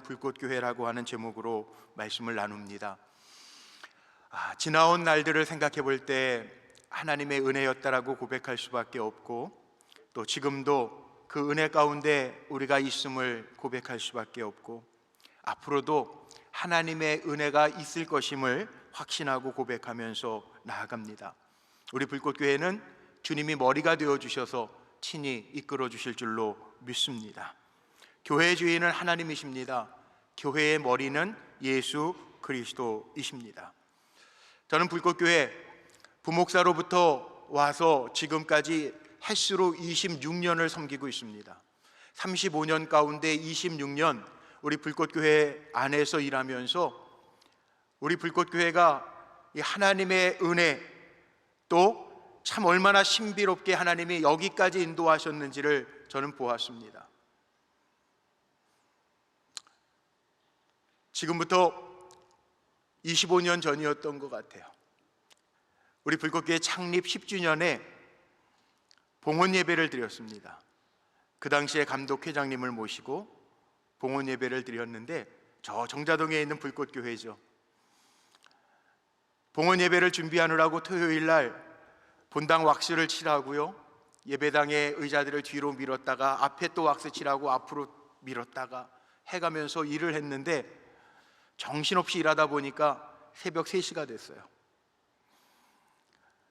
불꽃교회라고 하는 제목으로 말씀을 나눕니다. 지나온 날들을 생각해 볼 때 하나님의 은혜였다라고 고백할 수밖에 없고, 또 지금도 그 은혜 가운데 우리가 있음을 고백할 수밖에 없고, 앞으로도 하나님의 은혜가 있을 것임을 확신하고 고백하면서 나아갑니다. 우리 불꽃교회는 주님이 머리가 되어주셔서 친히 이끌어 주실 줄로 믿습니다. 교회의 주인은 하나님이십니다. 교회의 머리는 예수 그리스도이십니다. 저는 불꽃교회 부목사로부터 와서 지금까지 햇수로 26년을 섬기고 있습니다. 35년 가운데 26년 우리 불꽃교회 안에서 일하면서 우리 불꽃교회가 이 하나님의 은혜, 또 참 얼마나 신비롭게 하나님이 여기까지 인도하셨는지를 저는 보았습니다. 지금부터 25년 전이었던 것 같아요. 우리 불꽃교회 창립 10주년에 봉헌 예배를 드렸습니다. 그 당시에 감독회장님을 모시고 봉헌 예배를 드렸는데, 저 정자동에 있는 불꽃교회죠. 봉헌 예배를 준비하느라고 토요일 날 본당 왁스를 칠하고요, 예배당의 의자들을 뒤로 밀었다가 앞에 또 왁스 칠하고 앞으로 밀었다가 해가면서 일을 했는데, 정신없이 일하다 보니까 새벽 3시가 됐어요.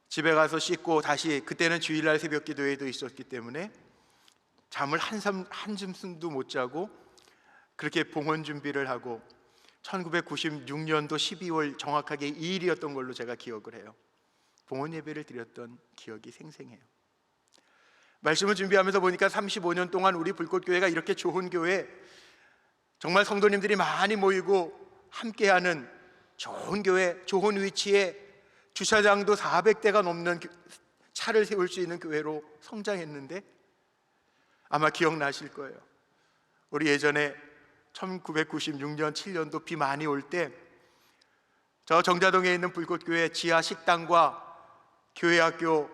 집에 가서 씻고 다시, 그때는 주일날 새벽 기도회도 있었기 때문에 잠을 한숨도 못 자고 그렇게 봉헌 준비를 하고, 1996년도 12월 정확하게 2일이었던 걸로 제가 기억을 해요. 봉헌 예배를 드렸던 기억이 생생해요. 말씀을 준비하면서 보니까 35년 동안 우리 불꽃교회가 이렇게 좋은 교회, 정말 성도님들이 많이 모이고 함께하는 좋은 교회, 좋은 위치에 주차장도 400대가 넘는 차를 세울 수 있는 교회로 성장했는데, 아마 기억나실 거예요. 우리 예전에 1996년 7년도 비 많이 올 때 저 정자동에 있는 불꽃교회 지하 식당과 교회학교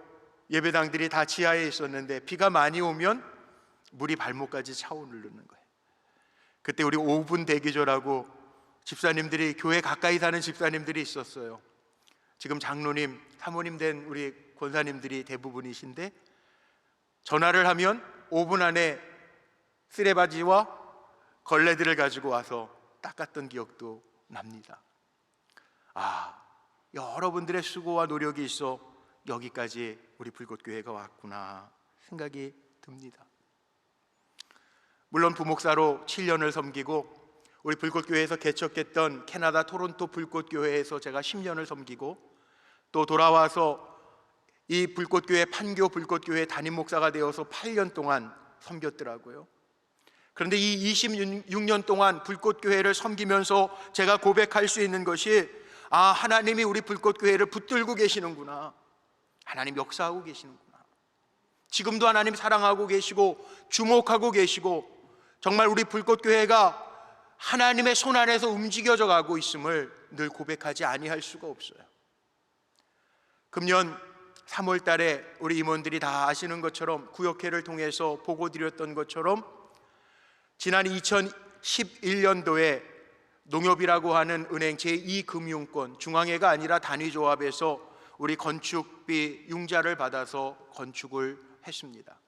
예배당들이 다 지하에 있었는데, 비가 많이 오면 물이 발목까지 차오르는 거예요. 그때 우리 5분 대기조라고 집사님들이, 교회 가까이 사는 집사님들이 있었어요. 지금 장로님, 사모님 된 우리 권사님들이 대부분이신데, 전화를 하면 5분 안에 쓰레바지와 걸레들을 가지고 와서 닦았던 기억도 납니다. 여러분들의 수고와 노력이 있어 여기까지 우리 불꽃교회가 왔구나 생각이 듭니다. 물론 부목사로 7년을 섬기고, 우리 불꽃교회에서 개척했던 캐나다 토론토 불꽃교회에서 제가 10년을 섬기고, 또 돌아와서 이 불꽃교회 판교 불꽃교회 담임 목사가 되어서 8년 동안 섬겼더라고요. 그런데 이 26년 동안 불꽃교회를 섬기면서 제가 고백할 수 있는 것이, 하나님이 우리 불꽃교회를 붙들고 계시는구나, 하나님 역사하고 계시는구나, 지금도 하나님 사랑하고 계시고 주목하고 계시고, 정말 우리 불꽃교회가 하나님의 손 안에서 움직여져 가고 있음을 늘 고백하지 아니할 수가 없어요. 금년 3월 달에 우리 임원들이 다 아시는 것처럼, 구역회를 통해서 보고드렸던 것처럼, 지난 2011년도에 농협이라고 하는 은행 제2금융권, 중앙회가 아니라 단위조합에서 우리 건축비 융자를 받아서 건축을 했습니다.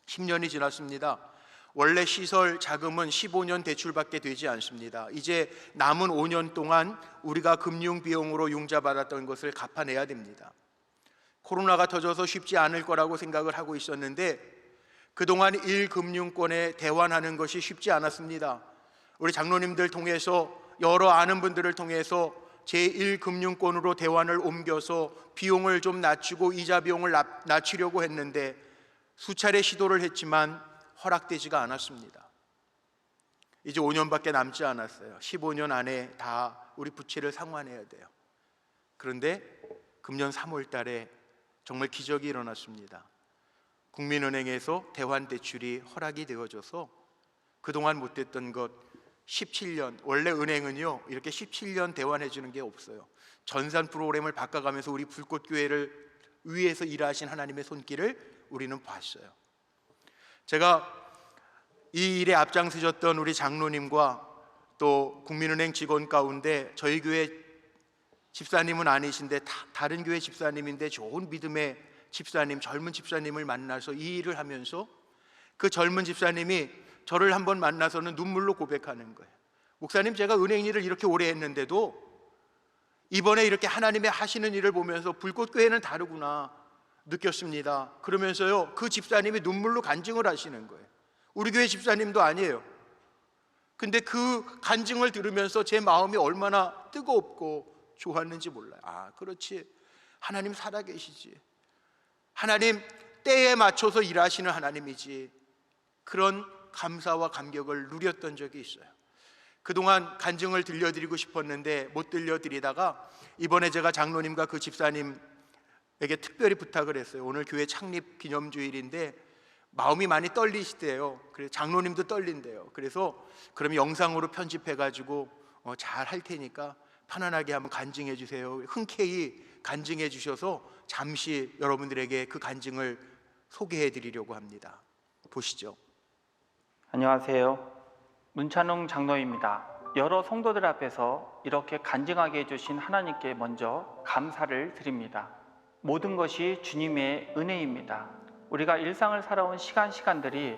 10년이 지났습니다. 원래 시설 자금은 15년 대출밖에 되지 않습니다. 이제 남은 5년 동안 우리가 금융 비용으로 융자 받았던 것을 갚아내야 됩니다. 코로나가 터져서 쉽지 않을 거라고 생각을 하고 있었는데, 그동안 1금융권에 대환하는 것이 쉽지 않았습니다. 우리 장로님들 통해서, 여러 아는 분들을 통해서 제1금융권으로 대환을 옮겨서 비용을 좀 낮추고 이자 비용을 낮추려고 했는데, 수차례 시도를 했지만 허락되지가 않았습니다. 이제 5년밖에 남지 않았어요. 15년 안에 다 우리 부채를 상환해야 돼요. 그런데 금년 3월 달에 정말 기적이 일어났습니다. 국민은행에서 대환대출이 허락이 되어져서 그동안 못했던 것 17년, 원래 은행은요 이렇게 17년 대환해 주는 게 없어요. 전산 프로그램을 바꿔가면서 우리 불꽃교회를 위해서 일하신 하나님의 손길을 우리는 봤어요. 제가 이 일에 앞장서셨던 우리 장로님과 또 국민은행 직원 가운데 저희 교회 집사님은 아니신데 다른 교회 집사님인데 좋은 믿음의 집사님, 젊은 집사님을 만나서 이 일을 하면서 그 젊은 집사님이 저를 한번 만나서는 눈물로 고백하는 거예요. 목사님, 제가 은행 일을 이렇게 오래 했는데도 이번에 이렇게 하나님의 하시는 일을 보면서 불꽃교회는 다르구나 느꼈습니다. 그러면서요, 그 집사님이 눈물로 간증을 하시는 거예요. 우리 교회 집사님도 아니에요. 근데 그 간증을 들으면서 제 마음이 얼마나 뜨겁고 좋았는지 몰라요. 아, 그렇지, 하나님 살아계시지, 하나님 때에 맞춰서 일하시는 하나님이지, 그런 감사와 감격을 누렸던 적이 있어요. 그동안 간증을 들려드리고 싶었는데 못 들려드리다가 이번에 제가 장로님과 그 집사님에게 특별히 부탁을 했어요. 오늘 교회 창립 기념주일인데 마음이 많이 떨리시대요. 그래서 장로님도 떨린대요. 그래서 그럼 영상으로 편집해가지고 잘 할 테니까 편안하게 한번 간증해 주세요. 흔쾌히 간증해 주셔서 잠시 여러분들에게 그 간증을 소개해 드리려고 합니다. 보시죠. 안녕하세요. 문찬웅 장로입니다. 여러 성도들 앞에서 이렇게 간증하게 해주신 하나님께 먼저 감사를 드립니다. 모든 것이 주님의 은혜입니다. 우리가 일상을 살아온 시간들이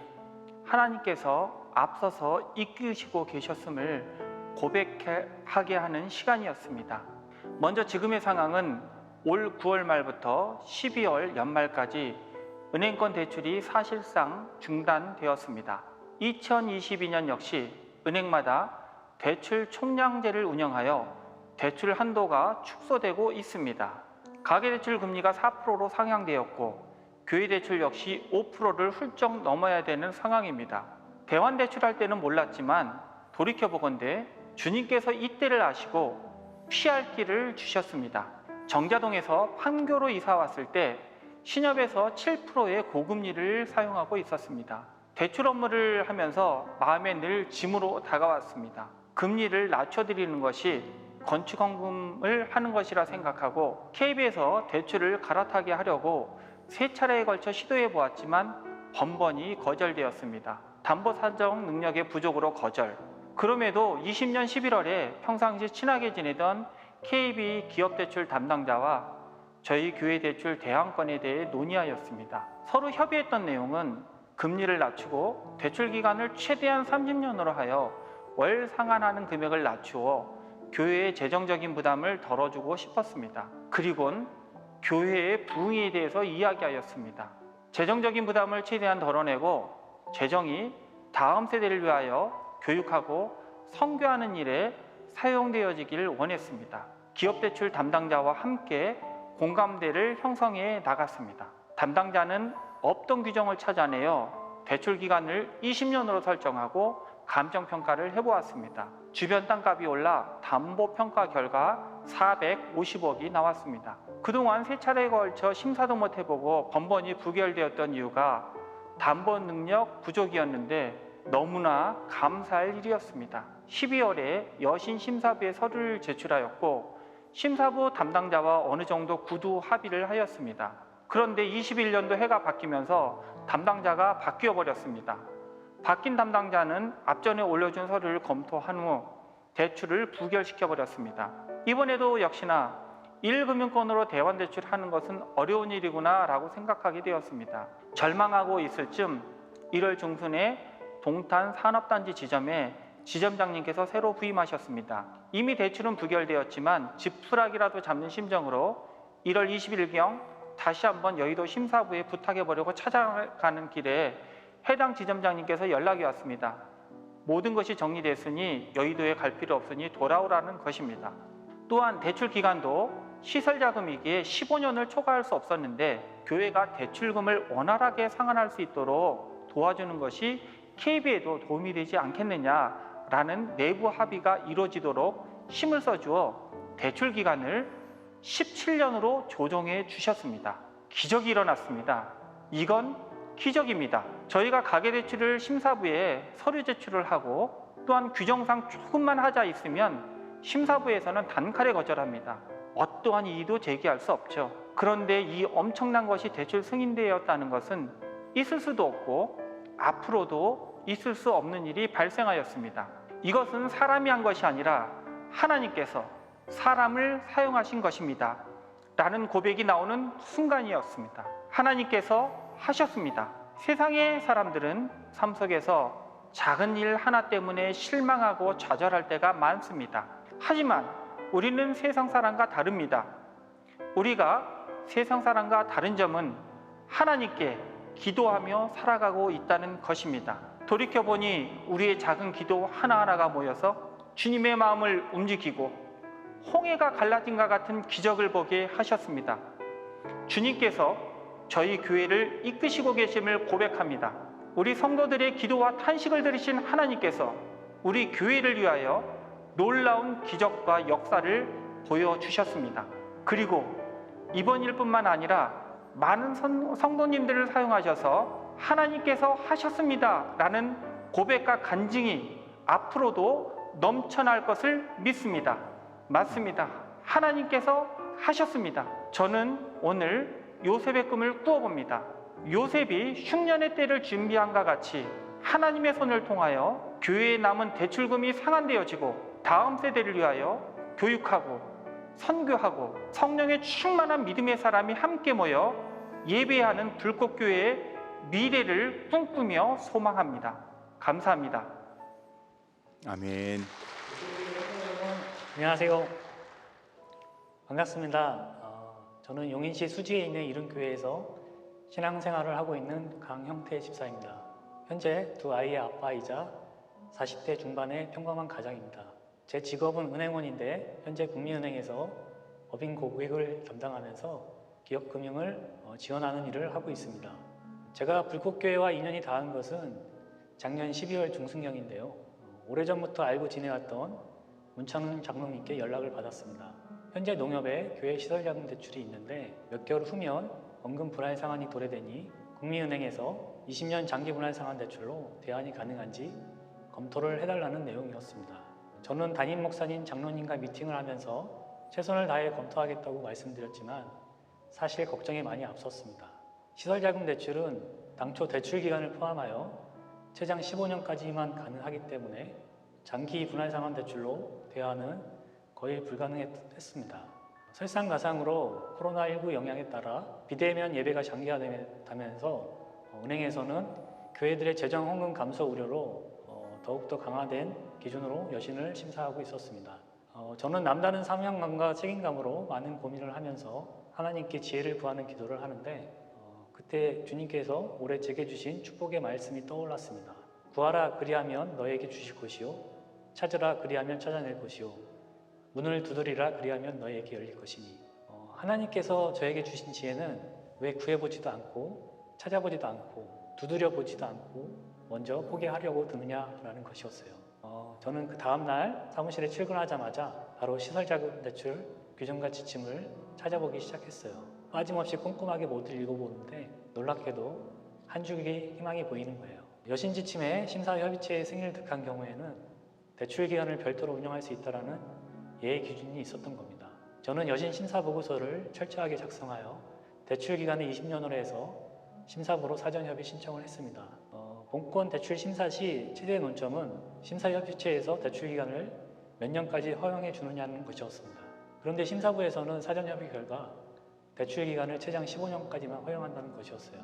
하나님께서 앞서서 이끄시고 계셨음을 고백하게 하는 시간이었습니다. 먼저 지금의 상황은 올 9월 말부터 12월 연말까지 은행권 대출이 사실상 중단되었습니다. 2022년 역시 은행마다 대출 총량제를 운영하여 대출 한도가 축소되고 있습니다. 가계대출 금리가 4%로 상향되었고 교회 대출 역시 5%를 훌쩍 넘어야 되는 상황입니다. 대환대출할 때는 몰랐지만 돌이켜보건대 주님께서 이때를 아시고 피할 길을 주셨습니다. 정자동에서 판교로 이사 왔을 때 신협에서 7%의 고금리를 사용하고 있었습니다. 대출 업무를 하면서 마음에 늘 짐으로 다가왔습니다. 금리를 낮춰드리는 것이 건축헌금을 하는 것이라 생각하고 KB에서 대출을 갈아타게 하려고 3차례에 걸쳐 시도해 보았지만 번번이 거절되었습니다. 담보 산정 능력의 부족으로 거절. 그럼에도 20년 11월에 평상시 친하게 지내던 KB 기업대출 담당자와 저희 교회 대출 대항권에 대해 논의하였습니다. 서로 협의했던 내용은 금리를 낮추고 대출 기간을 최대한 30년으로 하여 월 상환하는 금액을 낮추어 교회의 재정적인 부담을 덜어주고 싶었습니다. 그리고는 교회의 부흥에 대해서 이야기하였습니다. 재정적인 부담을 최대한 덜어내고 재정이 다음 세대를 위하여 교육하고 선교하는 일에 사용되어지기를 원했습니다. 기업대출 담당자와 함께 공감대를 형성해 나갔습니다. 담당자는 없던 규정을 찾아내어 대출 기간을 20년으로 설정하고 감정평가를 해보았습니다. 주변 땅값이 올라 담보평가 결과 450억이 나왔습니다. 그동안 3차례에 걸쳐 심사도 못 해보고 번번이 부결되었던 이유가 담보 능력 부족이었는데 너무나 감사할 일이었습니다. 12월에 여신 심사부에 서류를 제출하였고 심사부 담당자와 어느 정도 구두 합의를 하였습니다. 그런데 21년도 해가 바뀌면서 담당자가 바뀌어 버렸습니다. 바뀐 담당자는 앞전에 올려준 서류를 검토한 후 대출을 부결시켜 버렸습니다. 이번에도 역시나 1금융권으로 대환대출하는 것은 어려운 일이구나 라고 생각하게 되었습니다. 절망하고 있을 즈음 1월 중순에 동탄 산업단지 지점에 지점장님께서 새로 부임하셨습니다. 이미 대출은 부결되었지만 지푸라기라도 잡는 심정으로 1월 20일경 다시 한번 여의도 심사부에 부탁해보려고 찾아가는 길에 해당 지점장님께서 연락이 왔습니다. 모든 것이 정리됐으니 여의도에 갈 필요 없으니 돌아오라는 것입니다. 또한 대출 기간도 시설자금이기에 15년을 초과할 수 없었는데 교회가 대출금을 원활하게 상환할 수 있도록 도와주는 것이 KB에도 도움이 되지 않겠느냐라는 내부 합의가 이루어지도록 힘을 써주어 대출 기간을 17년으로 조정해 주셨습니다. 기적이 일어났습니다. 이건 기적입니다. 저희가 가계대출을 심사부에 서류 제출을 하고 또한 규정상 조금만 하자 있으면 심사부에서는 단칼에 거절합니다. 어떠한 이의도 제기할 수 없죠. 그런데 이 엄청난 것이 대출 승인되었다는 것은 있을 수도 없고 앞으로도 있을 수 없는 일이 발생하였습니다. 이것은 사람이 한 것이 아니라 하나님께서 사람을 사용하신 것입니다. 라는 고백이 나오는 순간이었습니다. 하나님께서 하셨습니다. 세상의 사람들은 삶 속에서 작은 일 하나 때문에 실망하고 좌절할 때가 많습니다. 하지만 우리는 세상 사람과 다릅니다. 우리가 세상 사람과 다른 점은 하나님께 기도하며 살아가고 있다는 것입니다. 돌이켜보니 우리의 작은 기도 하나하나가 모여서 주님의 마음을 움직이고 홍해가 갈라진과 같은 기적을 보게 하셨습니다. 주님께서 저희 교회를 이끄시고 계심을 고백합니다. 우리 성도들의 기도와 탄식을 들으신 하나님께서 우리 교회를 위하여 놀라운 기적과 역사를 보여주셨습니다. 그리고 이번 일뿐만 아니라 많은 성도님들을 사용하셔서 하나님께서 하셨습니다 라는 고백과 간증이 앞으로도 넘쳐날 것을 믿습니다. 맞습니다. 하나님께서 하셨습니다. 저는 오늘 요셉의 꿈을 꾸어봅니다. 요셉이 흉년의 때를 준비함과 같이 하나님의 손을 통하여 교회에 남은 대출금이 상환되어지고 다음 세대를 위하여 교육하고 선교하고 성령의 충만한 믿음의 사람이 함께 모여 예배하는 불꽃교회의 미래를 꿈꾸며 소망합니다. 감사합니다. 아멘. 안녕하세요. 반갑습니다. 저는 용인시 수지에 있는 이른교회에서 신앙생활을 하고 있는 강형태 집사입니다. 현재 두 아이의 아빠이자 40대 중반의 평범한 가장입니다. 제 직업은 은행원인데 현재 국민은행에서 법인 고객을 담당하면서 기업금융을 지원하는 일을 하고 있습니다. 제가 불꽃교회와 인연이 닿은 것은 작년 12월 중순경인데요. 오래전부터 알고 지내왔던 문창훈 장로님께 연락을 받았습니다. 현재 농협에 교회 시설자금 대출이 있는데 몇 개월 후면 원금 분할 상환이 도래되니 국민은행에서 20년 장기 분할 상환 대출로 대안이 가능한지 검토를 해달라는 내용이었습니다. 저는 담임 목사님 장로님과 미팅을 하면서 최선을 다해 검토하겠다고 말씀드렸지만 사실 걱정이 많이 앞섰습니다. 시설자금 대출은 당초 대출 기간을 포함하여 최장 15년까지만 가능하기 때문에 장기 분할 상환 대출로 대안은 거의 불가능했습니다. 설상가상으로 코로나19 영향에 따라 비대면 예배가 장기화되면서 은행에서는 교회들의 재정 헌금 감소 우려로 더욱더 강화된 기준으로 여신을 심사하고 있었습니다. 저는 남다른 사명감과 책임감으로 많은 고민을 하면서 하나님께 지혜를 구하는 기도를 하는데 그때 주님께서 올해 제게 주신 축복의 말씀이 떠올랐습니다. 구하라 그리하면 너에게 주실 것이요 찾으라 그리하면 찾아낼 것이요 문을 두드리라 그리하면 너에게 열릴 것이니 하나님께서 저에게 주신 지혜는 왜 구해보지도 않고 찾아보지도 않고 두드려보지도 않고 먼저 포기하려고 드느냐라는 것이었어요. 저는 그 다음날 사무실에 출근하자마자 바로 시설자금 대출 규정과 지침을 찾아보기 시작했어요. 빠짐없이 꼼꼼하게 모두 읽어보는데 놀랍게도 한 줄기 희망이 보이는 거예요. 여신 지침에 심사협의체의 승인을 득한 경우에는 대출 기간을 별도로 운영할 수 있다는 예외 기준이 있었던 겁니다. 저는 여신 심사 보고서를 철저하게 작성하여 대출 기간을 20년으로 해서 심사부로 사전협의 신청을 했습니다. 본권 대출 심사 시 최대 논점은 심사협의체에서 대출 기간을 몇 년까지 허용해 주느냐는 것이었습니다. 그런데 심사부에서는 사전협의 결과 대출 기간을 최장 15년까지만 허용한다는 것이었어요.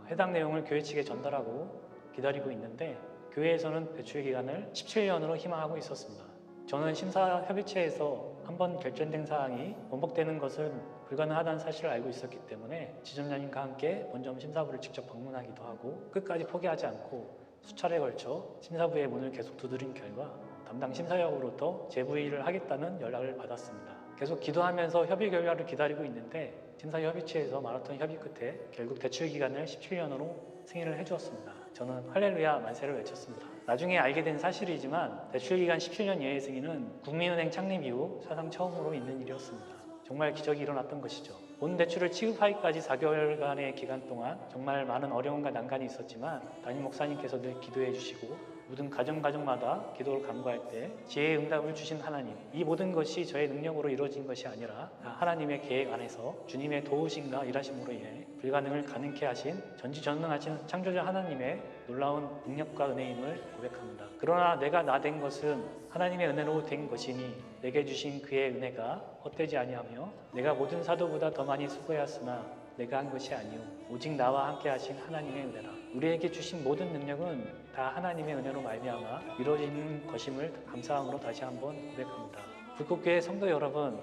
해당 내용을 교회 측에 전달하고 기다리고 있는데 교회에서는 대출 기간을 17년으로 희망하고 있었습니다. 저는 심사협의체에서 한번 결정된 사항이 번복되는 것은 불가능하다는 사실을 알고 있었기 때문에 지점장님과 함께 본점 심사부를 직접 방문하기도 하고 끝까지 포기하지 않고 수차례에 걸쳐 심사부의 문을 계속 두드린 결과 담당 심사역으로부터 재부의를 하겠다는 연락을 받았습니다. 계속 기도하면서 협의 결과를 기다리고 있는데 심사협의체에서 마라톤 협의 끝에 결국 대출 기간을 17년으로 승인을 해주었습니다. 저는 할렐루야 만세를 외쳤습니다. 나중에 알게 된 사실이지만 대출 기간 17년 예외 승인은 국민은행 창립 이후 사상 처음으로 있는 일이었습니다. 정말 기적이 일어났던 것이죠. 본 대출을 취급하기까지 4개월간의 기간 동안 정말 많은 어려움과 난관이 있었지만 담임 목사님께서 늘 기도해 주시고 모든 가정마다 기도를 간구할 때 지혜의 응답을 주신 하나님, 이 모든 것이 저의 능력으로 이루어진 것이 아니라 하나님의 계획 안에서 주님의 도우심과 일하심으로 인해 불가능을 가능케 하신 전지전능하신 창조자 하나님의 놀라운 능력과 은혜임을 고백합니다. 그러나 내가 나 된 것은 하나님의 은혜로 된 것이니 내게 주신 그의 은혜가 헛되지 아니하며 내가 모든 사도보다 더 많이 수고하였으나 내가 한 것이 아니오 오직 나와 함께 하신 하나님의 은혜라. 우리에게 주신 모든 능력은 다 하나님의 은혜로 말미암아 이루어지는 것임을 감사함으로 다시 한번 고백합니다. 불꽃교회 성도 여러분,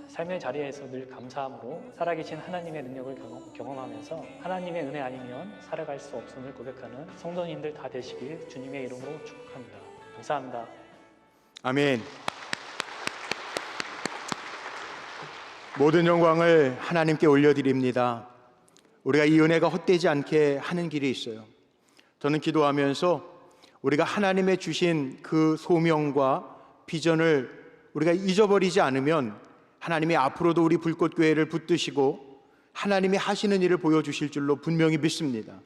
삶의 자리에서 늘 감사함으로 살아계신 하나님의 능력을 경험하면서 하나님의 은혜 아니면 살아갈 수 없음을 고백하는 성도님들 다 되시길 주님의 이름으로 축복합니다. 감사합니다. 아멘. 모든 영광을 하나님께 올려드립니다. 우리가 이 은혜가 헛되지 않게 하는 길이 있어요. 저는 기도하면서 우리가 하나님의 주신 그 소명과 비전을 우리가 잊어버리지 않으면 하나님이 앞으로도 우리 불꽃교회를 붙드시고 하나님이 하시는 일을 보여주실 줄로 분명히 믿습니다.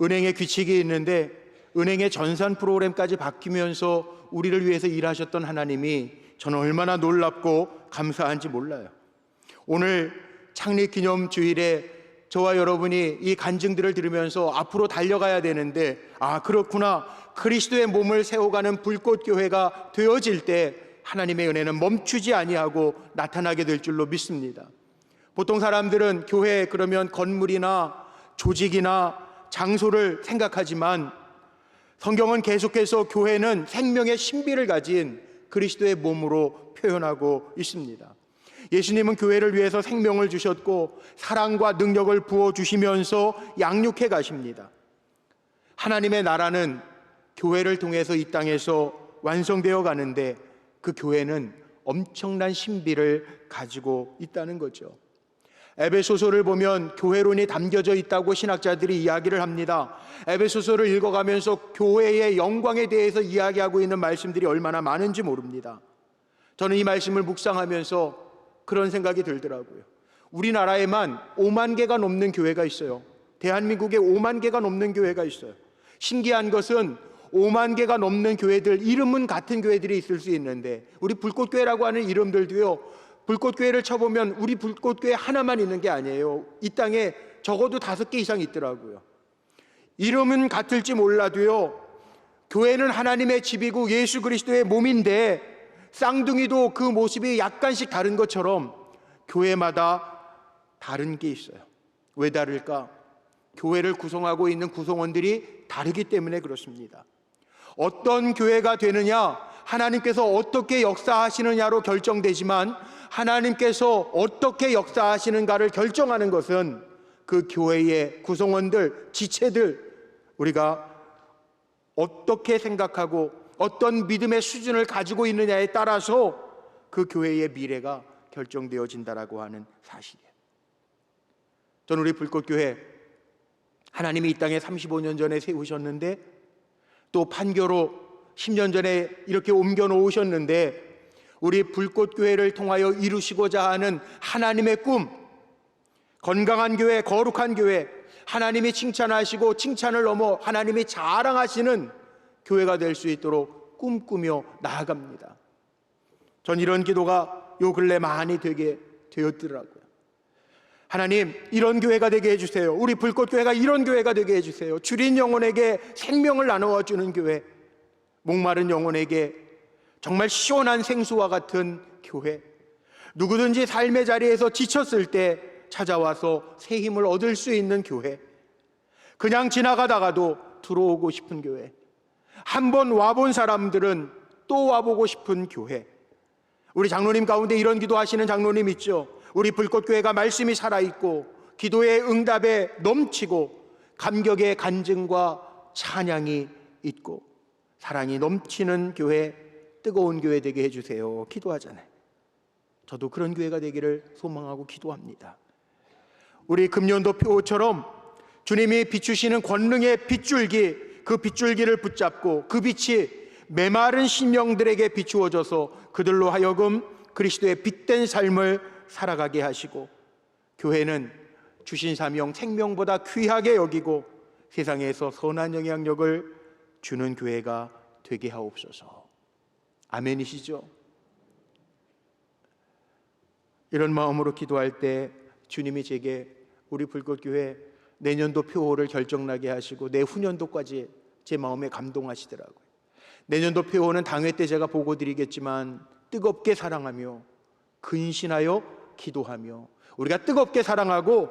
은행에 규칙이 있는데 은행의 전산 프로그램까지 바뀌면서 우리를 위해서 일하셨던 하나님이 저는 얼마나 놀랍고 감사한지 몰라요. 오늘 창립기념주일에 저와 여러분이 이 간증들을 들으면서 앞으로 달려가야 되는데, 그렇구나, 그리스도의 몸을 세워가는 불꽃교회가 되어질 때 하나님의 은혜는 멈추지 아니하고 나타나게 될 줄로 믿습니다. 보통 사람들은 교회 그러면 건물이나 조직이나 장소를 생각하지만 성경은 계속해서 교회는 생명의 신비를 가진 그리스도의 몸으로 표현하고 있습니다. 예수님은 교회를 위해서 생명을 주셨고 사랑과 능력을 부어주시면서 양육해 가십니다. 하나님의 나라는 교회를 통해서 이 땅에서 완성되어 가는데 그 교회는 엄청난 신비를 가지고 있다는 거죠. 에베소서를 보면 교회론이 담겨져 있다고 신학자들이 이야기를 합니다. 에베소서를 읽어가면서 교회의 영광에 대해서 이야기하고 있는 말씀들이 얼마나 많은지 모릅니다. 저는 이 말씀을 묵상하면서 그런 생각이 들더라고요. 우리나라에만 5만 개가 넘는 교회가 있어요. 대한민국에 5만 개가 넘는 교회가 있어요. 신기한 것은 5만 개가 넘는 교회들, 이름은 같은 교회들이 있을 수 있는데 우리 불꽃교회라고 하는 이름들도요, 불꽃교회를 쳐보면 우리 불꽃교회 하나만 있는 게 아니에요. 이 땅에 적어도 5개 이상 있더라고요. 이름은 같을지 몰라도요, 교회는 하나님의 집이고 예수 그리스도의 몸인데 쌍둥이도 그 모습이 약간씩 다른 것처럼 교회마다 다른 게 있어요. 왜 다를까? 교회를 구성하고 있는 구성원들이 다르기 때문에 그렇습니다. 어떤 교회가 되느냐, 하나님께서 어떻게 역사하시느냐로 결정되지만 하나님께서 어떻게 역사하시는가를 결정하는 것은 그 교회의 구성원들, 지체들, 우리가 어떻게 생각하고 어떤 믿음의 수준을 가지고 있느냐에 따라서 그 교회의 미래가 결정되어진다라고 하는 사실이에요. 저는 우리 불꽃교회, 하나님이 이 땅에 35년 전에 세우셨는데 또 판교로 10년 전에 이렇게 옮겨 놓으셨는데 우리 불꽃교회를 통하여 이루시고자 하는 하나님의 꿈, 건강한 교회, 거룩한 교회, 하나님이 칭찬하시고 칭찬을 넘어 하나님이 자랑하시는 교회가 될 수 있도록 꿈꾸며 나아갑니다. 전 이런 기도가 요 근래 많이 되게 되었더라고요. 하나님, 이런 교회가 되게 해주세요. 우리 불꽃교회가 이런 교회가 되게 해주세요. 줄인 영혼에게 생명을 나누어주는 교회, 목마른 영혼에게 정말 시원한 생수와 같은 교회, 누구든지 삶의 자리에서 지쳤을 때 찾아와서 새 힘을 얻을 수 있는 교회, 그냥 지나가다가도 들어오고 싶은 교회, 한번 와본 사람들은 또 와보고 싶은 교회. 우리 장로님 가운데 이런 기도하시는 장로님 있죠? 우리 불꽃교회가 말씀이 살아있고 기도의 응답에 넘치고 감격의 간증과 찬양이 있고 사랑이 넘치는 교회, 뜨거운 교회 되게 해주세요. 기도하잖아요. 저도 그런 교회가 되기를 소망하고 기도합니다. 우리 금년도표처럼 주님이 비추시는 권능의 빗줄기, 그 빗줄기를 붙잡고 그 빛이 메마른 심령들에게 비추어져서 그들로 하여금 그리스도의 빛된 삶을 살아가게 하시고 교회는 주신 사명 생명보다 귀하게 여기고 세상에서 선한 영향력을 주는 교회가 되게 하옵소서. 아멘이시죠? 이런 마음으로 기도할 때 주님이 제게 우리 불꽃교회 내년도 표호를 결정나게 하시고 내후년도까지 제 마음에 감동하시더라고요. 내년도 표호는 당회 때 제가 보고 드리겠지만 뜨겁게 사랑하며 근신하여 기도하며, 우리가 뜨겁게 사랑하고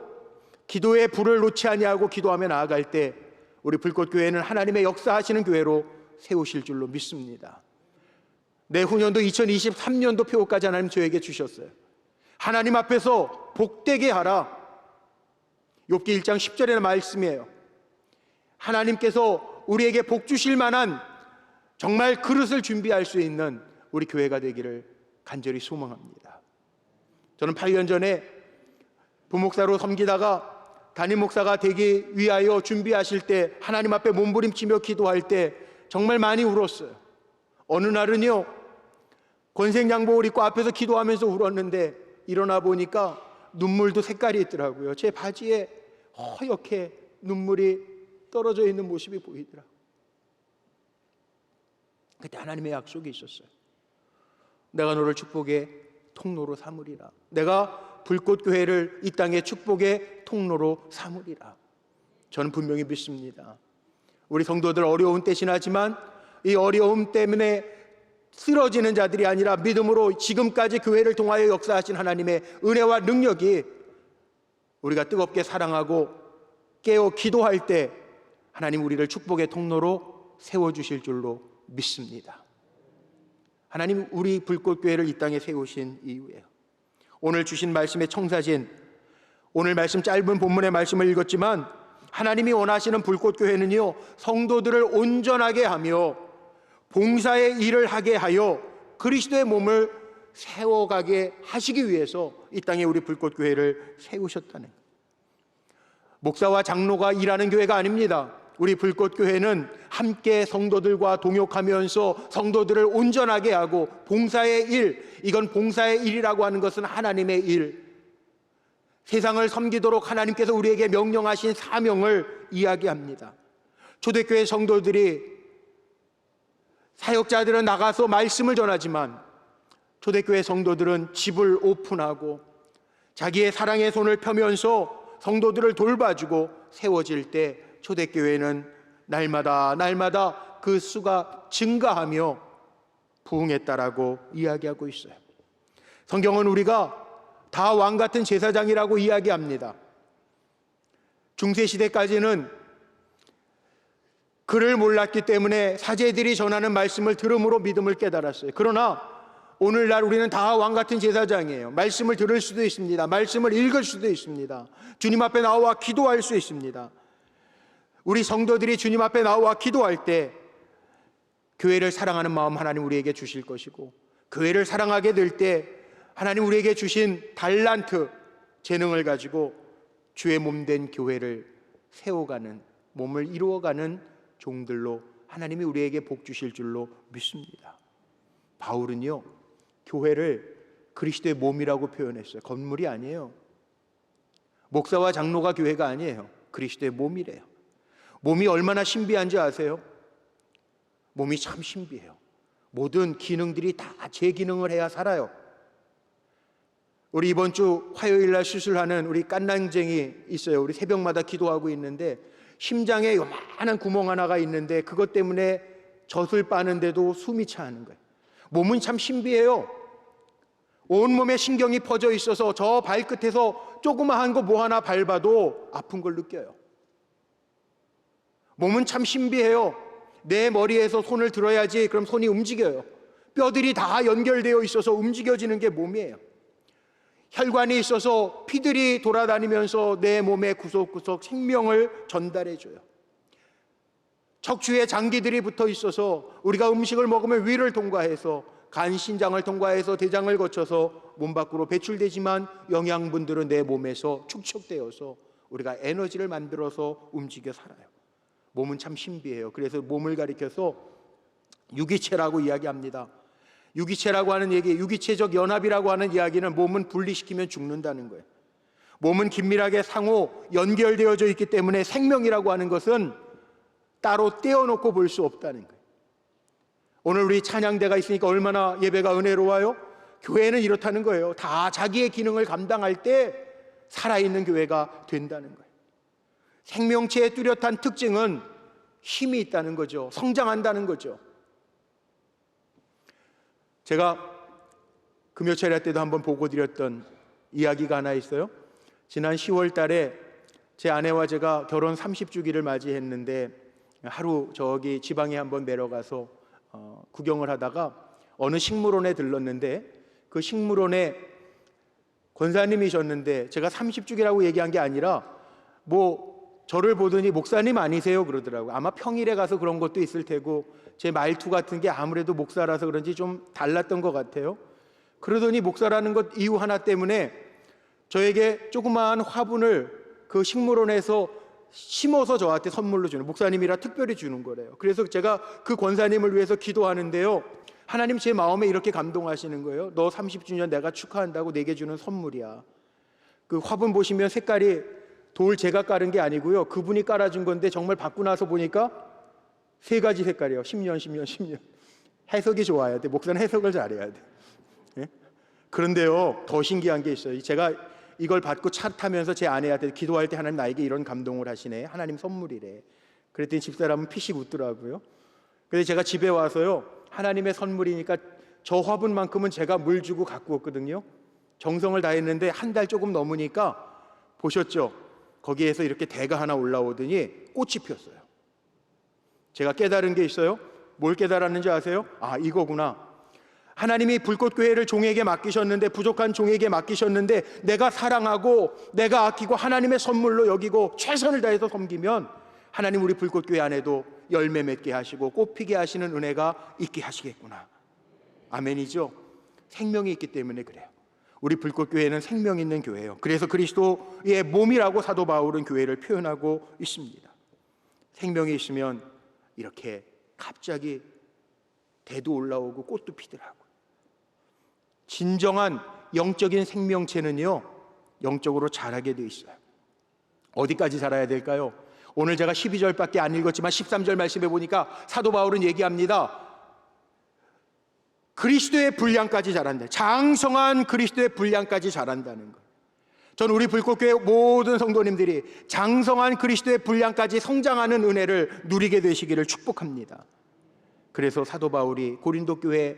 기도의 불을 놓지 아니하고 기도하며 나아갈 때 우리 불꽃교회는 하나님의 역사하시는 교회로 세우실 줄로 믿습니다. 내후년도 2023년도 표호까지 하나님 저에게 주셨어요. 하나님 앞에서 복되게 하라. 욥기 1장 10절의 말씀이에요. 하나님께서 우리에게 복 주실 만한 정말 그릇을 준비할 수 있는 우리 교회가 되기를 간절히 소망합니다. 저는 8년 전에 부목사로 섬기다가 담임 목사가 되기 위하여 준비하실 때 하나님 앞에 몸부림치며 기도할 때 정말 많이 울었어요. 어느 날은요, 권생양복을 입고 앞에서 기도하면서 울었는데 일어나 보니까 눈물도 색깔이 있더라고요. 제 바지에 허옇게 눈물이 떨어져 있는 모습이 보이더라고요. 그때 하나님의 약속이 있었어요. 내가 너를 축복의 통로로 삼으리라. 내가 불꽃교회를 이 땅의 축복의 통로로 삼으리라. 저는 분명히 믿습니다. 우리 성도들 어려운 때 지나지만 이 어려움 때문에 쓰러지는 자들이 아니라 믿음으로 지금까지 교회를 통하여 역사하신 하나님의 은혜와 능력이 우리가 뜨겁게 사랑하고 깨어 기도할 때 하나님 우리를 축복의 통로로 세워주실 줄로 믿습니다. 하나님 우리 불꽃교회를 이 땅에 세우신 이유예요. 오늘 주신 말씀의 청사진, 오늘 말씀 짧은 본문의 말씀을 읽었지만 하나님이 원하시는 불꽃교회는요, 성도들을 온전하게 하며 봉사의 일을 하게 하여 그리스도의 몸을 세워가게 하시기 위해서 이 땅에 우리 불꽃교회를 세우셨다는 거예요. 목사와 장로가 일하는 교회가 아닙니다. 우리 불꽃교회는 함께 성도들과 동역하면서 성도들을 온전하게 하고 봉사의 일, 이건 봉사의 일이라고 하는 것은 하나님의 일, 세상을 섬기도록 하나님께서 우리에게 명령하신 사명을 이야기합니다. 초대교회 성도들이, 사역자들은 나가서 말씀을 전하지만 초대교회 성도들은 집을 오픈하고 자기의 사랑의 손을 펴면서 성도들을 돌봐주고 세워질 때 초대교회는 날마다 그 수가 증가하며 부흥했다라고 이야기하고 있어요. 성경은 우리가 다 왕같은 제사장이라고 이야기합니다. 중세시대까지는 그를 몰랐기 때문에 사제들이 전하는 말씀을 들음으로 믿음을 깨달았어요. 그러나 오늘날 우리는 다 왕같은 제사장이에요. 말씀을 들을 수도 있습니다. 말씀을 읽을 수도 있습니다. 주님 앞에 나와 기도할 수 있습니다. 우리 성도들이 주님 앞에 나와 기도할 때 교회를 사랑하는 마음 하나님 우리에게 주실 것이고, 교회를 사랑하게 될 때 하나님 우리에게 주신 달란트, 재능을 가지고 주의 몸된 교회를 세워가는, 몸을 이루어가는 종들로 하나님이 우리에게 복 주실 줄로 믿습니다. 바울은요, 교회를 그리스도의 몸이라고 표현했어요. 건물이 아니에요. 목사와 장로가 교회가 아니에요. 그리스도의 몸이래요. 몸이 얼마나 신비한지 아세요? 몸이 참 신비해요. 모든 기능들이 다 제 기능을 해야 살아요. 우리 이번 주 화요일 날 수술하는 우리 깐난쟁이 있어요. 우리 새벽마다 기도하고 있는데 심장에 요만한 구멍 하나가 있는데 그것 때문에 젖을 빠는데도 숨이 차는 거예요. 몸은 참 신비해요. 온몸에 신경이 퍼져 있어서 저 발끝에서 조그마한 거 뭐 하나 밟아도 아픈 걸 느껴요. 몸은 참 신비해요. 내 머리에서 손을 들어야지 그럼 손이 움직여요. 뼈들이 다 연결되어 있어서 움직여지는 게 몸이에요. 혈관이 있어서 피들이 돌아다니면서 내 몸의 구석구석 생명을 전달해줘요. 척추에 장기들이 붙어 있어서 우리가 음식을 먹으면 위를 통과해서 간, 신장을 통과해서 대장을 거쳐서 몸 밖으로 배출되지만 영양분들은 내 몸에서 축적되어서 우리가 에너지를 만들어서 움직여 살아요. 몸은 참 신비해요. 그래서 몸을 가리켜서 유기체라고 이야기합니다. 유기체라고 하는 얘기, 유기체적 연합이라고 하는 이야기는 몸은 분리시키면 죽는다는 거예요. 몸은 긴밀하게 상호 연결되어져 있기 때문에 생명이라고 하는 것은 따로 떼어놓고 볼 수 없다는 거예요. 오늘 우리 찬양대가 있으니까 얼마나 예배가 은혜로워요? 교회는 이렇다는 거예요. 다 자기의 기능을 감당할 때 살아있는 교회가 된다는 거예요. 생명체의 뚜렷한 특징은 힘이 있다는 거죠. 성장한다는 거죠. 제가 금요철야 때도 한번 보고 드렸던 이야기가 하나 있어요. 지난 10월 달에 제 아내와 제가 결혼 30주기를 맞이했는데 하루 저기 지방에 한번 내려가서 구경을 하다가 어느 식물원에 들렀는데 그 식물원에 권사님이셨는데 제가 30주기라고 얘기한 게 아니라 저를 보더니 목사님 아니세요? 그러더라고요. 아마 평일에 가서 그런 것도 있을 테고 제 말투 같은 게 아무래도 목사라서 그런지 좀 달랐던 것 같아요. 그러더니 목사라는 것 이유 하나 때문에 저에게 조그마한 화분을 그 식물원에서 심어서 저한테 선물로 주는, 목사님이라 특별히 주는 거래요. 그래서 제가 그 권사님을 위해서 기도하는데요, 하나님 제 마음에 이렇게 감동하시는 거예요. 너 30주년 내가 축하한다고 내게 주는 선물이야. 그 화분 보시면 색깔이 돌 제가 깔은 게 아니고요, 그분이 깔아준 건데 정말 받고 나서 보니까 3가지 색깔이에요. 10년, 10년, 10년. 해석이 좋아야 돼. 목사는 해석을 잘해야 돼. 예? 그런데요, 더 신기한 게 있어요. 제가 이걸 받고 차 타면서 제 아내한테 기도할 때 하나님 나에게 이런 감동을 하시네, 하나님 선물이래. 그랬더니 집사람은 피식 웃더라고요. 그래서 제가 집에 와서요, 하나님의 선물이니까 저 화분만큼은 제가 물 주고 갖고 왔거든요. 정성을 다했는데 한 달 조금 넘으니까 보셨죠? 거기에서 이렇게 대가 하나 올라오더니 꽃이 피었어요. 제가 깨달은 게 있어요. 뭘 깨달았는지 아세요? 아, 이거구나. 하나님이 불꽃교회를 종에게 맡기셨는데, 부족한 종에게 맡기셨는데 내가 사랑하고 내가 아끼고 하나님의 선물로 여기고 최선을 다해서 섬기면 하나님 우리 불꽃교회 안에도 열매 맺게 하시고 꽃 피게 하시는 은혜가 있게 하시겠구나. 아멘이죠. 생명이 있기 때문에 그래요. 우리 불꽃교회는 생명 있는 교회예요. 그래서 그리스도의 몸이라고 사도 바울은 교회를 표현하고 있습니다. 생명이 있으면 이렇게 갑자기 대도 올라오고 꽃도 피더라고요. 진정한 영적인 생명체는요, 영적으로 자라게 돼 있어요. 어디까지 자라야 될까요? 오늘 제가 12절밖에 안 읽었지만 13절 말씀해 보니까 사도 바울은 얘기합니다. 그리스도의 분량까지 자란다. 장성한 그리스도의 분량까지 자란다는 것. 저는 우리 불꽃교회 모든 성도님들이 장성한 그리스도의 분량까지 성장하는 은혜를 누리게 되시기를 축복합니다. 그래서 사도 바울이 고린도 교회에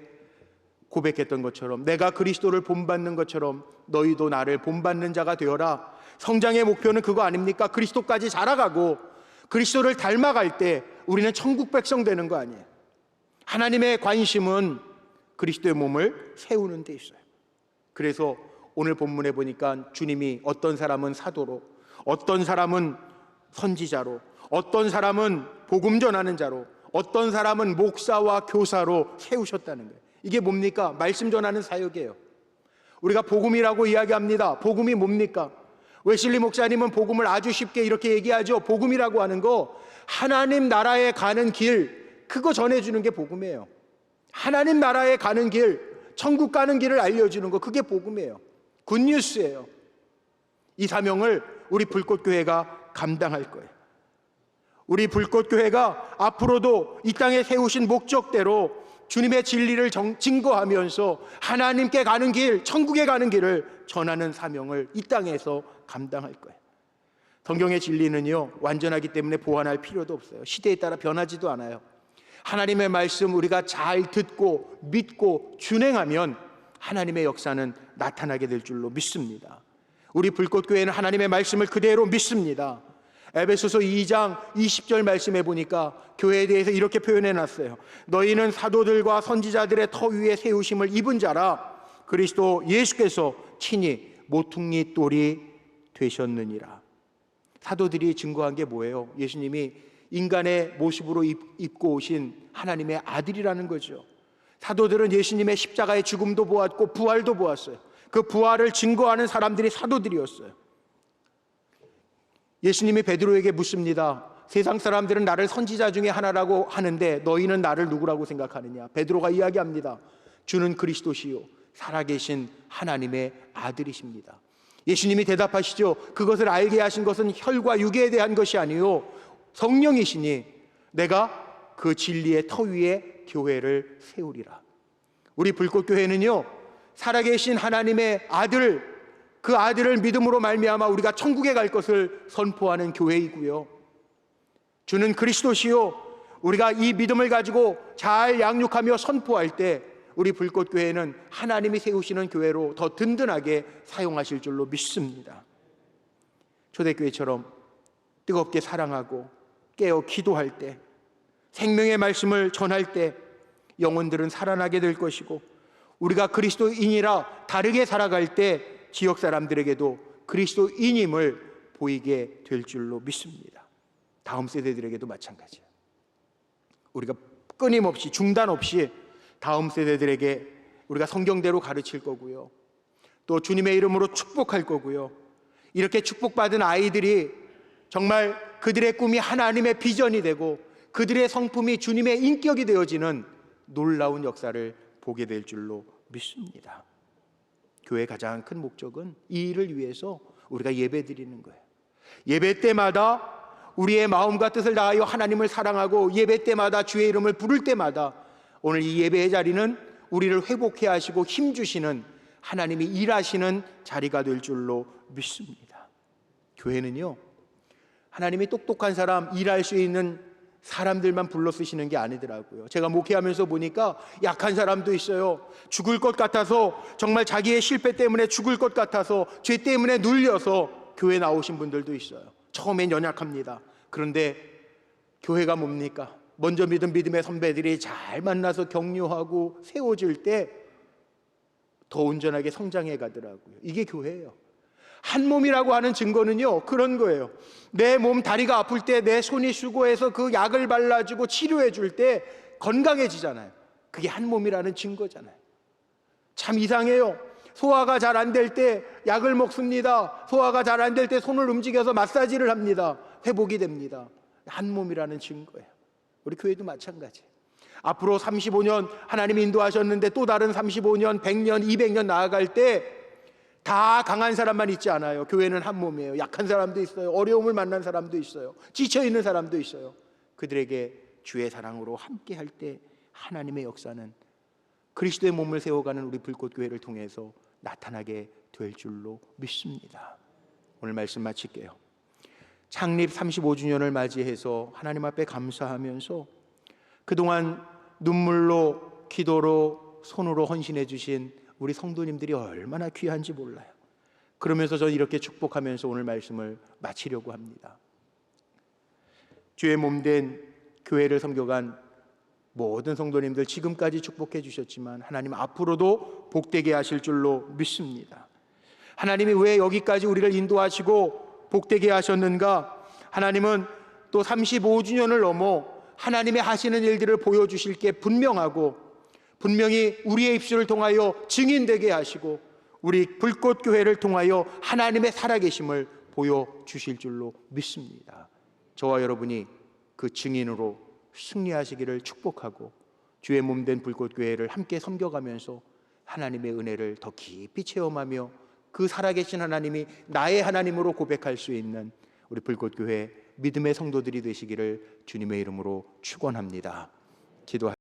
고백했던 것처럼, 내가 그리스도를 본받는 것처럼 너희도 나를 본받는 자가 되어라. 성장의 목표는 그거 아닙니까? 그리스도까지 자라가고 그리스도를 닮아갈 때 우리는 천국 백성 되는 거 아니에요. 하나님의 관심은 그리스도의 몸을 세우는 데 있어요. 그래서 오늘 본문에 보니까 주님이 어떤 사람은 사도로, 어떤 사람은 선지자로, 어떤 사람은 복음 전하는 자로, 어떤 사람은 목사와 교사로 세우셨다는 거예요. 이게 뭡니까? 말씀 전하는 사역이에요. 우리가 복음이라고 이야기합니다. 복음이 뭡니까? 웨슬리 목사님은 복음을 아주 쉽게 이렇게 얘기하죠. 복음이라고 하는 거, 하나님 나라에 가는 길, 그거 전해주는 게 복음이에요. 하나님 나라에 가는 길, 천국 가는 길을 알려주는 거, 그게 복음이에요. 굿뉴스예요. 이 사명을 우리 불꽃교회가 감당할 거예요. 우리 불꽃교회가 앞으로도 이 땅에 세우신 목적대로 주님의 진리를 증거하면서 하나님께 가는 길, 천국에 가는 길을 전하는 사명을 이 땅에서 감당할 거예요. 성경의 진리는요, 완전하기 때문에 보완할 필요도 없어요. 시대에 따라 변하지도 않아요. 하나님의 말씀 우리가 잘 듣고 믿고 준행하면 하나님의 역사는 나타나게 될 줄로 믿습니다. 우리 불꽃교회는 하나님의 말씀을 그대로 믿습니다. 에베소서 2장 20절 말씀해 보니까 교회에 대해서 이렇게 표현해 놨어요. 너희는 사도들과 선지자들의 터 위에 세우심을 입은 자라. 그리스도 예수께서 친히 모퉁이 돌이 되셨느니라. 사도들이 증거한 게 뭐예요? 예수님이 인간의 모습으로 입고 오신 하나님의 아들이라는 거죠. 사도들은 예수님의 십자가의 죽음도 보았고 부활도 보았어요. 그 부활을 증거하는 사람들이 사도들이었어요. 예수님이 베드로에게 묻습니다. 세상 사람들은 나를 선지자 중에 하나라고 하는데 너희는 나를 누구라고 생각하느냐? 베드로가 이야기합니다. 주는 그리스도시요 살아계신 하나님의 아들이십니다. 예수님이 대답하시죠. 그것을 알게 하신 것은 혈과 육에 대한 것이 아니요 성령이시니 내가 그 진리의 터 위에 교회를 세우리라. 우리 불꽃교회는요, 살아계신 하나님의 아들, 그 아들을 믿음으로 말미암아 우리가 천국에 갈 것을 선포하는 교회이고요. 주는 그리스도시요, 우리가 이 믿음을 가지고 잘 양육하며 선포할 때 우리 불꽃교회는 하나님이 세우시는 교회로 더 든든하게 사용하실 줄로 믿습니다. 초대교회처럼 뜨겁게 사랑하고 깨어 기도할 때, 생명의 말씀을 전할 때 영혼들은 살아나게 될 것이고, 우리가 그리스도인이라 다르게 살아갈 때 지역 사람들에게도 그리스도인임을 보이게 될 줄로 믿습니다. 다음 세대들에게도 마찬가지예요. 우리가 끊임없이 중단 없이 다음 세대들에게 우리가 성경대로 가르칠 거고요, 또 주님의 이름으로 축복할 거고요. 이렇게 축복받은 아이들이 정말 그들의 꿈이 하나님의 비전이 되고 그들의 성품이 주님의 인격이 되어지는 놀라운 역사를 보게 될 줄로 믿습니다. 교회의 가장 큰 목적은 이 일을 위해서 우리가 예배 드리는 거예요. 예배 때마다 우리의 마음과 뜻을 다하여 하나님을 사랑하고, 예배 때마다 주의 이름을 부를 때마다 오늘 이 예배의 자리는 우리를 회복해 하시고 힘 주시는 하나님이 일하시는 자리가 될 줄로 믿습니다. 교회는요, 하나님이 똑똑한 사람, 일할 수 있는 사람들만 불러 쓰시는 게 아니더라고요. 제가 목회하면서 보니까 약한 사람도 있어요. 죽을 것 같아서, 정말 자기의 실패 때문에 죽을 것 같아서, 죄 때문에 눌려서 교회 나오신 분들도 있어요. 처음엔 연약합니다. 그런데 교회가 뭡니까? 먼저 믿은 믿음의 선배들이 잘 만나서 격려하고 세워질 때 더 온전하게 성장해 가더라고요. 이게 교회예요. 한 몸이라고 하는 증거는요, 그런 거예요. 내 몸 다리가 아플 때 내 손이 수고해서 그 약을 발라주고 치료해 줄 때 건강해지잖아요. 그게 한 몸이라는 증거잖아요. 참 이상해요. 소화가 잘 안 될 때 약을 먹습니다. 소화가 잘 안 될 때 손을 움직여서 마사지를 합니다. 회복이 됩니다. 한 몸이라는 증거예요. 우리 교회도 마찬가지예요. 앞으로 35년 하나님이 인도하셨는데 또 다른 35년, 100년, 200년 나아갈 때 다 강한 사람만 있지 않아요. 교회는 한 몸이에요. 약한 사람도 있어요. 어려움을 만난 사람도 있어요. 지쳐있는 사람도 있어요. 그들에게 주의 사랑으로 함께 할 때 하나님의 역사는 그리스도의 몸을 세워가는 우리 불꽃교회를 통해서 나타나게 될 줄로 믿습니다. 오늘 말씀 마칠게요. 창립 35주년을 맞이해서 하나님 앞에 감사하면서 그동안 눈물로, 기도로, 손으로 헌신해 주신 우리 성도님들이 얼마나 귀한지 몰라요. 그러면서 저는 이렇게 축복하면서 오늘 말씀을 마치려고 합니다. 주의 몸된 교회를 섬겨간 모든 성도님들 지금까지 축복해 주셨지만 하나님 앞으로도 복되게 하실 줄로 믿습니다. 하나님이 왜 여기까지 우리를 인도하시고 복되게 하셨는가? 하나님은 또 35주년을 넘어 하나님의 하시는 일들을 보여주실 게 분명하고, 분명히 우리의 입술을 통하여 증인되게 하시고 우리 불꽃교회를 통하여 하나님의 살아계심을 보여주실 줄로 믿습니다. 저와 여러분이 그 증인으로 승리하시기를 축복하고 주의 몸된 불꽃교회를 함께 섬겨가면서 하나님의 은혜를 더 깊이 체험하며 그 살아계신 하나님이 나의 하나님으로 고백할 수 있는 우리 불꽃교회 믿음의 성도들이 되시기를 주님의 이름으로 축원합니다. 기도하겠습니다.